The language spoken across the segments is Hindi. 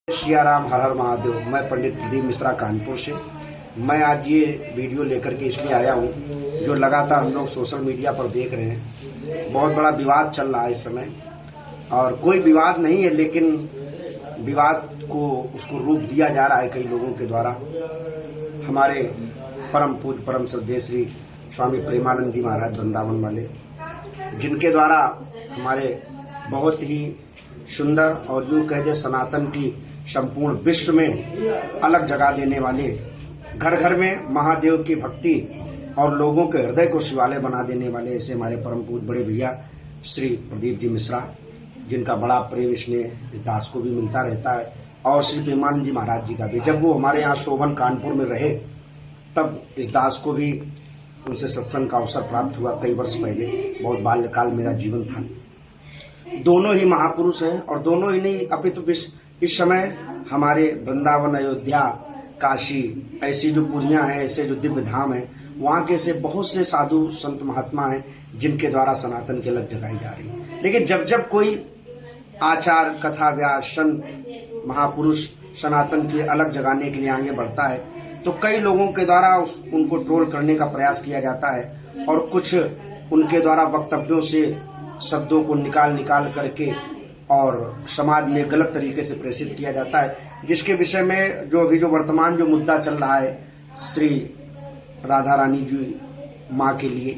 सियाराम, हर हर महादेव। मैं पंडित प्रदीप मिश्रा कानपुर से। मैं आज ये वीडियो लेकर के इसलिए आया हूँ, जो लगातार हम लोग सोशल मीडिया पर देख रहे हैं। बहुत बड़ा विवाद चल रहा है इस समय, और कोई विवाद नहीं है, लेकिन विवाद को उसको रूप दिया जा रहा है कई लोगों के द्वारा। हमारे परम पूज्य परम श्रद्धेय श्री स्वामी प्रेमानंद जी महाराज वृंदावन वाले, जिनके द्वारा हमारे बहुत ही सुंदर और यूं कह दे सनातन की संपूर्ण विश्व में अलग जगह देने वाले, घर घर में महादेव की भक्ति और लोगों के हृदय को शिवालय बना देने वाले ऐसे हमारे परम पूज्य बड़े भैया श्री प्रदीप जी मिश्रा, जिनका बड़ा प्रेम स्नेह इस दास को भी मिलता रहता है, और श्री प्रेमानंद जी महाराज जी का भी। जब वो हमारे यहाँ शोभन कानपुर में रहे, तब इस दास को भी उनसे सत्संग का अवसर प्राप्त हुआ कई वर्ष पहले। बहुत बाल्यकाल मेरा जीवन था। दोनों ही महापुरुष हैं, और दोनों ही नहीं अपितु इस समय हमारे वृंदावन, अयोध्या, काशी, ऐसी जो पुरियां हैं, ऐसे जो दिव्य धाम हैं, वहाँ के से बहुत से साधु संत महात्मा हैं जिनके द्वारा सनातन की अलग जगाई जा रही है। लेकिन जब जब कोई आचार, कथा, व्यास, संत, महापुरुष सनातन की अलग जगाने के लिए आगे बढ़ता है, तो कई लोगों के द्वारा उनको ट्रोल करने का प्रयास किया जाता है, और कुछ उनके द्वारा वक्तव्यों से शब्दों को निकाल करके और समाज में गलत तरीके से प्रेषित किया जाता है, जिसके विषय में जो वर्तमान जो मुद्दा चल रहा है श्री राधा रानी जी माँ के लिए,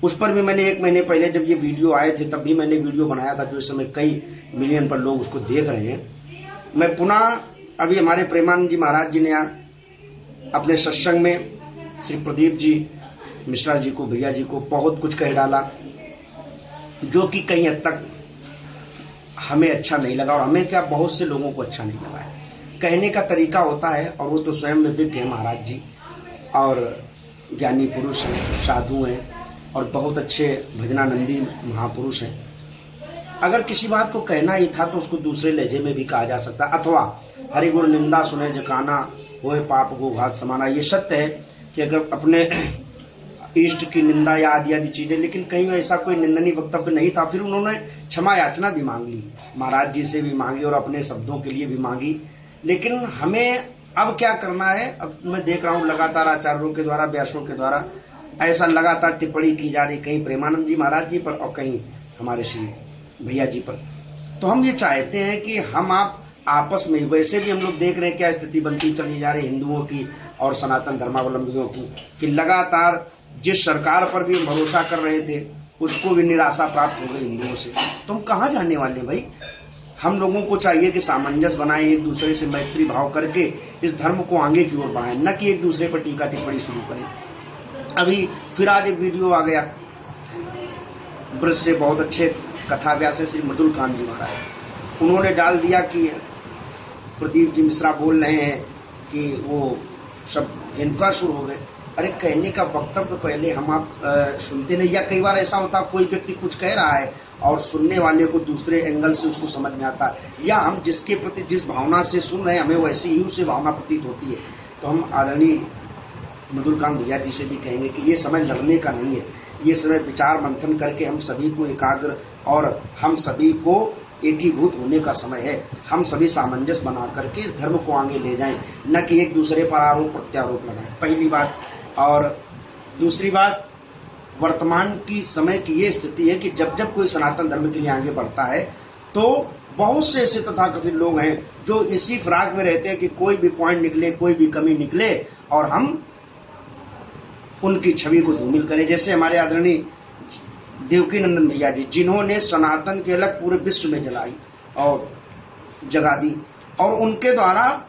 उस पर भी मैंने 1 महीने पहले जब ये वीडियो आए थे, तब भी मैंने वीडियो बनाया था, जो इस समय कई मिलियन पर लोग उसको देख रहे हैं। मैं पुनः अभी हमारे प्रेमानंद जी महाराज जी ने अपने सत्संग में श्री प्रदीप जी मिश्रा जी को, भैया जी को बहुत कुछ कह डाला, जो कि कहीं हद तक हमें अच्छा नहीं लगा, और हमें क्या, बहुत से लोगों को अच्छा नहीं लगा है। कहने का तरीका होता है, और वो तो स्वयं में विज्ञ है महाराज जी, और ज्ञानी पुरुष हैं, साधु हैं, और बहुत अच्छे भजनानंदी महापुरुष हैं। अगर किसी बात को कहना ही था तो उसको दूसरे लहजे में भी कहा जा सकता, अथवा हरि गुरु निंदा सुने जकाना, होए पाप को घात समाना। ये सत्य है कि अगर अपने इष्ट की निंदा या आदि आदि चीजें, लेकिन कहीं ऐसा कोई निंदनीय वक्तव्य नहीं था। फिर उन्होंने क्षमा याचना भी मांग ली, महाराज जी से भी मांगी और अपने शब्दों के लिए भी मांगी। लेकिन हमें अब क्या करना है, अब मैं देख रहा हूँ लगातार आचार्यों के द्वारा, व्यासों के द्वारा ऐसा लगातार टिप्पणी की जा रही, कहीं प्रेमानंद जी महाराज जी पर और कहीं हमारे श्री भैया जी पर। तो हम ये चाहते हैं कि हम आप आपस में, वैसे भी हम लोग देख रहे हैं क्या स्थिति बनती चली जा रही हिंदुओं की और सनातन धर्मावलंबियों की, कि लगातार जिस सरकार पर भी हम भरोसा कर रहे थे, उसको भी निराशा प्राप्त हो गई हिंदुओं से। तो हम कहाँ जाने वाले भाई? हम लोगों को चाहिए कि सामंजस्य बनाए, एक दूसरे से मैत्री भाव करके इस धर्म को आगे की ओर बढ़ाएं, न कि एक दूसरे पर टीका टिप्पणी शुरू करें। अभी फिर आज एक वीडियो आ गया ब्रज से, बहुत अच्छे कथा व्यास है श्री मृदुल कांत जी महाराज, उन्होंने डाल दिया कि प्रदीप जी मिश्रा बोल रहे हैं कि वो सब हिंसा शुरू हो गए। अरे कहने का वक्तव्य पहले हम आप सुनते नहीं, या कई बार ऐसा होता कोई व्यक्ति कुछ कह रहा है और सुनने वाले को दूसरे एंगल से उसको समझ में आता है, या हम जिसके प्रति जिस भावना से सुन रहे हैं हमें वैसे ही उससे भावना प्रतीत होती है। तो हम आदरणीय मधुरकांत भैया जी से भी कहेंगे कि ये समय लड़ने का नहीं है, ये समय विचार मंथन करके हम सभी को एकाग्र और हम सभी को एकीभूत होने का समय है। हम सभी सामंजस्य बना करके इस धर्म को आगे ले जाएं, न कि एक दूसरे पर आरोप प्रत्यारोप लगाएं, पहली बात। और दूसरी बात, वर्तमान की समय की ये स्थिति है कि जब जब कोई सनातन धर्म के लिए आगे बढ़ता है, तो बहुत से ऐसे तथाकथित लोग हैं जो इसी फिराक में रहते हैं कि कोई भी पॉइंट निकले, कोई भी कमी निकले, और हम उनकी छवि को धूमिल करें। जैसे हमारे आदरणीय देवकी नंदन भैया जी, जिन्होंने सनातन के अलग पूरे विश्व में जलाई और जगा दी, और उनके द्वारा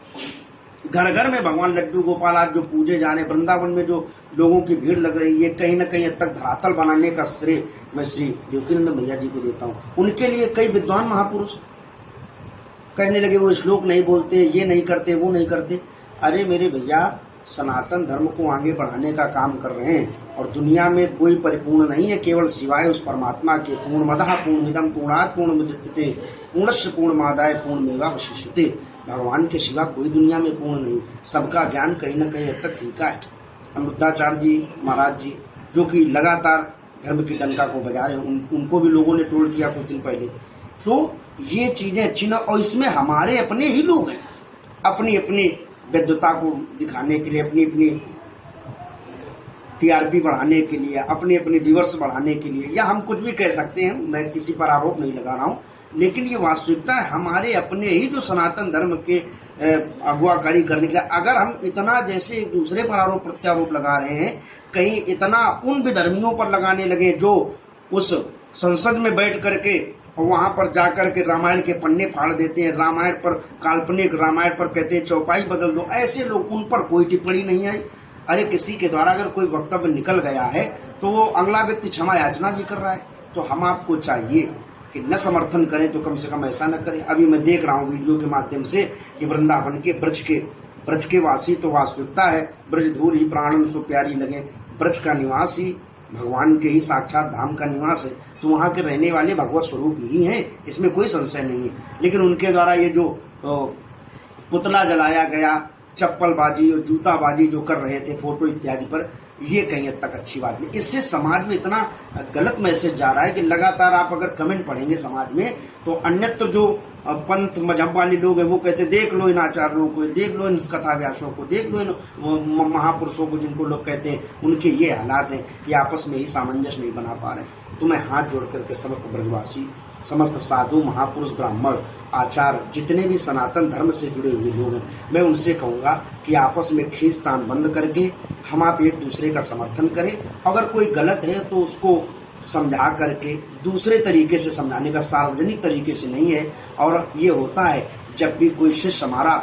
घर घर में भगवान लड्डू गोपाल आज जो पूजे जा रहे, वृंदावन में जो लोगों की भीड़ लग रही है, कहीं न कहीं हद तक धरातल बनाने का श्रेय मैं श्री देवकी नंदन भैया जी को देता हूँ। उनके लिए कई विद्वान महापुरुष कहने लगे वो श्लोक नहीं बोलते, ये नहीं करते, वो नहीं करते। अरे मेरे भैया, सनातन धर्म को आगे बढ़ाने का काम कर रहे हैं, और दुनिया में कोई परिपूर्ण नहीं है, केवल सिवाय उस परमात्मा के। पूर्णमदः पूर्णमिदं पूर्णात् पूर्णमुदच्यते पूर्णस्य पूर्णमादाय पूर्णमेवावशिष्यते। भगवान के सिवा कोई दुनिया में पूर्ण नहीं, सबका ज्ञान कहीं न कहीं हद तक फीका है। अमृताचार्य जी महाराज जी, जो कि लगातार धर्म की डंका को बजा रहे हैं, उनको भी लोगों ने ट्रोल किया कुछ दिन पहले। तो ये चीजें चिन्ह, और इसमें हमारे अपने ही लोग हैं, अपनी अपनी वैधता को दिखाने के लिए, अपनी अपनी टीआरपी बढ़ाने के लिए, अपने अपने व्यूअर्स बढ़ाने के लिए, या हम कुछ भी कह सकते हैं, मैं किसी पर आरोप नहीं लगा रहा हूं, लेकिन ये वास्तविकता है हमारे अपने ही जो सनातन धर्म के अगुवाकारी करने के लिए अगर हम इतना जैसे एक दूसरे पर आरोप प्रत्यारोप लगा रहे हैं, कहीं इतना उन विधर्मियों पर लगाने लगे जो उस संसद में बैठ करके और वहां पर जाकर के रामायण के पन्ने फाड़ देते हैं, रामायण पर काल्पनिक रामायण पर कहते हैं चौपाई बदल दो, ऐसे लोग, उन पर कोई टिप्पणी नहीं आई। अरे किसी के द्वारा अगर कोई वक्तव्य निकल गया है तो वो अगला व्यक्ति क्षमा याचना भी कर रहा है, तो हम आपको चाहिए कि न समर्थन करें तो कम से कम ऐसा न करें। अभी मैं देख रहा हूं वीडियो के माध्यम से कि वृंदावन के ब्रज के वासी, तो वास्तविकता है ब्रज धूल ही प्राणन सो प्यारी लगे, ब्रज का निवास ही भगवान के ही साक्षात धाम का निवास है, तो वहां के रहने वाले भगवत स्वरूप ही हैं, इसमें कोई संशय नहीं है। लेकिन उनके द्वारा ये जो पुतला जलाया गया, चप्पलबाजी और जूताबाजी जो कर रहे थे फोटो इत्यादि पर, ये कहीं हद तक अच्छी बात नहीं। इससे समाज में इतना गलत मैसेज जा रहा है कि लगातार आप अगर कमेंट पढ़ेंगे समाज में तो अन्यत्र जो पंथ मजहब वाले लोग हैं वो कहते देख लो इन आचार्यों को, देख लो इन कथा व्यासों को, देख लो इन महापुरुषों को जिनको लोग कहते हैं, उनके ये हालात हैं कि आपस में ही सामंजस्य नहीं बना पा रहे। तो मैं हाथ जोड़ करके समस्त ब्रजवासी, समस्त साधु, महापुरुष, ब्राह्मण, आचार्य, जितने भी सनातन धर्म से जुड़े हुए लोग हैं, मैं उनसे कहूंगा कि आपस में खींचतान बंद करके हम आप एक दूसरे का समर्थन करें। अगर कोई गलत है तो उसको समझा करके दूसरे तरीके से समझाने का, सार्वजनिक तरीके से नहीं है। और ये होता है जब भी कोई शिष्य हमारा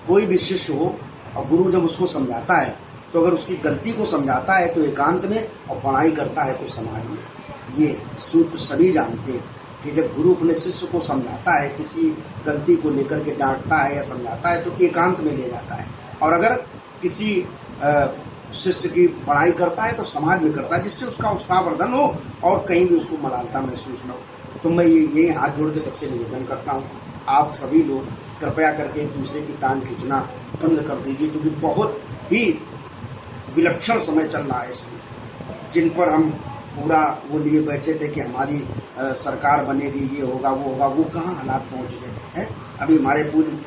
कोई भी शिष्य हो और गुरु जब उसको समझाता है तो अगर उसकी गलती को समझाता है तो एकांत में, और पढ़ाई करता है तो समाज में। ये सूत्र सभी जानते हैं कि जब गुरु अपने शिष्य को समझाता है, किसी गलती को लेकर के डांटता है या समझाता है तो एकांत में ले जाता है, और अगर किसी शिष्य की पढ़ाई करता है तो समाज में करता है, जिससे उसका उत्साहवर्धन हो और कहीं भी उसको मलालता महसूस न हो। तो मैं यही हाथ जोड़ के सबसे निवेदन करता हूँ, आप सभी लोग कृपया करके एक दूसरे की टांग खींचना बंद कर दीजिए, क्योंकि बहुत ही विलक्षण समय चल रहा है इसमें, जिन पर हम पूरा वो लिए बैठे थे कि हमारी सरकार बनेगी, ये होगा वो होगा, वो कहाँ हालात पहुंच गए हैं। अभी हमारे पूज्य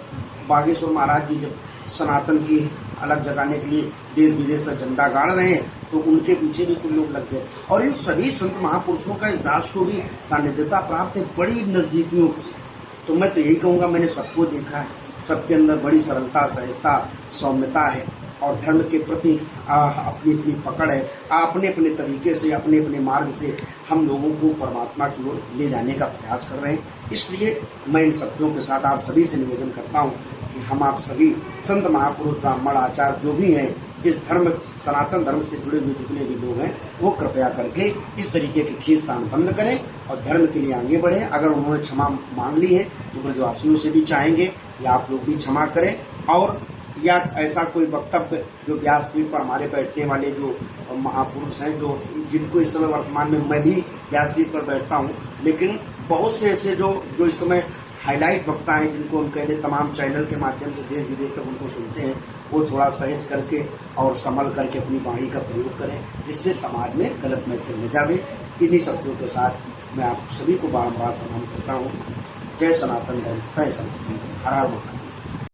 बागेश्वर महाराज जी जब सनातन की अलग जगाने के लिए देश विदेश तक झंडा गाड़ रहे हैं तो उनके पीछे भी कुछ लोग लग गए, और इन सभी संत महापुरुषों का इस दास को भी सानिध्यता प्राप्त है बड़ी नजदीकियों से। तो मैं तो यही कहूंगा, मैंने सबको देखा है, सबके अंदर बड़ी सरलता, सहजता, सौम्यता है, और धर्म के प्रति अपनी अपनी पकड़ है। अपने अपने तरीके से, अपने अपने मार्ग से हम लोगों को परमात्मा की ओर ले जाने का प्रयास कर रहे हैं। इसलिए मैं इन शब्दों के साथ आप सभी से निवेदन करता हूं कि हम आप सभी संत महापुरुष, ब्राह्मण, आचार्य जो भी हैं, इस धर्म, सनातन धर्म से जुड़े हुए जितने भी लोग हैं, वो कृपया करके इस तरीके के खींचतान बंद करें और धर्म के लिए आगे बढ़े। अगर उन्होंने क्षमा मांग ली है तो ब्रजवासियों से भी चाहेंगे कि आप लोग भी क्षमा करें, और या ऐसा कोई वक्तव्य जो व्यासपीठ पर हमारे बैठने वाले जो महापुरुष हैं, जो जिनको इस समय वर्तमान में मैं भी व्यासपीठ पर बैठता हूं, लेकिन बहुत से ऐसे जो इस समय हाईलाइट वक्ता हैं, जिनको हम कह दें तमाम चैनल के माध्यम से देश विदेश तक उनको सुनते हैं, वो थोड़ा सहज करके और संभल करके अपनी वाणी का प्रयोग करें, जिससे समाज में गलत मैसेज न जावे। इन्हीं शब्दों के साथ मैं आप सभी को बारम्बार प्रणाम करता हूँ। जय सनातन धर्म, जय सनातन धर्म, हर हर महादेव।